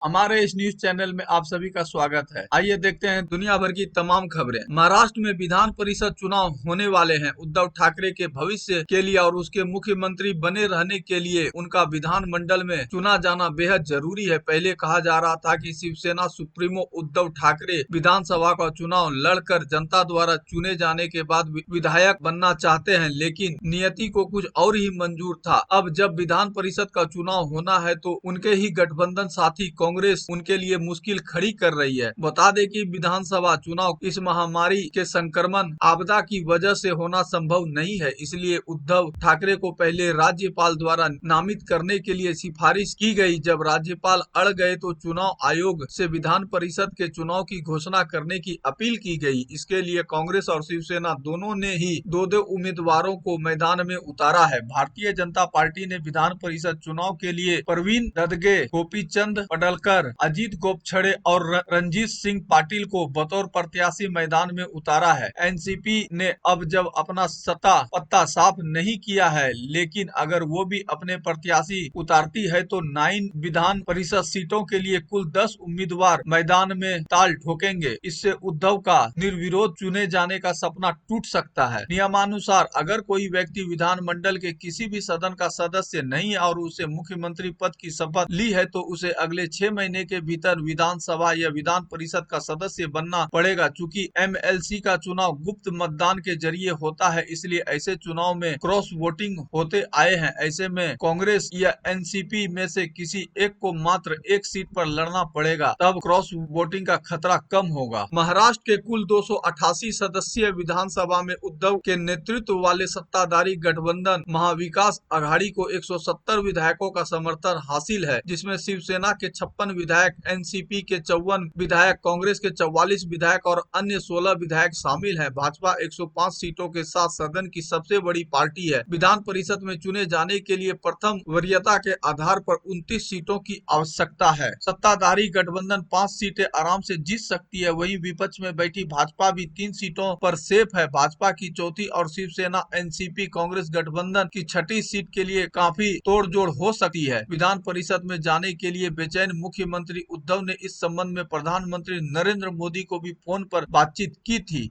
हमारे इस news channel में आप सभी का स्वागत है। आइए देखते हैं दुनिया भर की तमाम खबरें। महाराष्ट्र में विधान परिषद चुनाव होने वाले हैं। उद्धव ठाकरे के भविष्य के लिए और उसके मुख्यमंत्री बने रहने के लिए उनका विधानमंडल में चुना जाना बेहद जरूरी है। पहले कहा जा रहा था कि शिवसेना सुप्रीमो उद्धव ठाकरे विधानसभा का चुनाव लड़कर जनता द्वारा चुने जाने के बाद विधायक बनना चाहते हैं, लेकिन नियति को कुछ और ही मंजूर था। अब जब विधान परिषद का चुनाव होना है तो उनके ही गठबंधन साथी कांग्रेस उनके लिए मुश्किल खड़ी कर रही है। बता दें कि विधानसभा चुनाव इस महामारी के संक्रमण आपदा की वजह से होना संभव नहीं है, इसलिए उद्धव ठाकरे को पहले राज्यपाल द्वारा नामित करने के लिए सिफारिश की गई। जब राज्यपाल अड़ गए तो चुनाव आयोग से विधान परिषद के चुनाव की घोषणा करने की अपील की गई। इसके लिए कांग्रेस और शिवसेना दोनों ने ही दो उम्मीदवारों को मैदान में उतारा है। भारतीय जनता पार्टी ने विधान परिषद चुनाव के लिए प्रवीण ददगे, गोपीचंद पडलकर, अजीत गोपछड़े और रंजीत सिंह पाटिल को बतौर प्रत्याशी मैदान में उतारा है। एनसीपी ने अब जब अपना सत्ता पत्ता साफ नहीं किया है, लेकिन अगर वो भी अपने प्रत्याशी उतारती है तो 9 विधान परिषद सीटों के लिए कुल 10 उम्मीदवार मैदान में ताल ठोकेंगे। इससे उद्धव का निर्विरोध चुने जाने का सपना टूट सकता है। नियमानुसार अगर कोई व्यक्ति विधानमंडल के किसी भी सदन का सदस्य नहीं है और उसे मुख्यमंत्री पद की शपथ ली है तो उसे अगले 6 महीने के भीतर विधानसभा या विधान परिषद का सदस्य बनना पड़ेगा। चूंकि एमएलसी का चुनाव गुप्त मतदान के जरिए होता है, इसलिए ऐसे चुनाव में क्रॉस वोटिंग होते आए हैं। ऐसे में कांग्रेस या एनसीपी में से किसी एक को मात्र एक सीट पर लड़ना पड़ेगा, तब क्रॉस वोटिंग का खतरा कम होगा। महाराष्ट्र के कुल 288 सदस्यीय विधानसभा में उद्धव के नेतृत्व वाले सत्ताधारी गठबंधन महाविकास अघाड़ी को 170 विधायकों का समर्थन हासिल है, जिसमें शिवसेना के 56 विधायक, एनसीपी के 54 विधायक, कांग्रेस के 44 विधायक और अन्य 16 विधायक शामिल हैं। भाजपा 105 सीटों के साथ सदन की सबसे बड़ी पार्टी है। विधान परिषद में चुने जाने के लिए प्रथम वरीयता के आधार पर 29 सीटों की आवश्यकता है। सत्ताधारी गठबंधन 5 सीटें आराम से जीत सकती है। वहीं विपक्ष में बैठी भाजपा भी 3 सीटों पर सेफ है। भाजपा की चौथी और शिवसेना, एनसीपी, कांग्रेस गठबंधन की 6ठी सीट के लिए काफी तोड़जोड़ हो सकती है। विधान परिषद में जाने के लिए बेचैन मुख्यमंत्री उद्धव ने इस संबंध में प्रधानमंत्री नरेंद्र मोदी को भी फोन पर बातचीत की थी।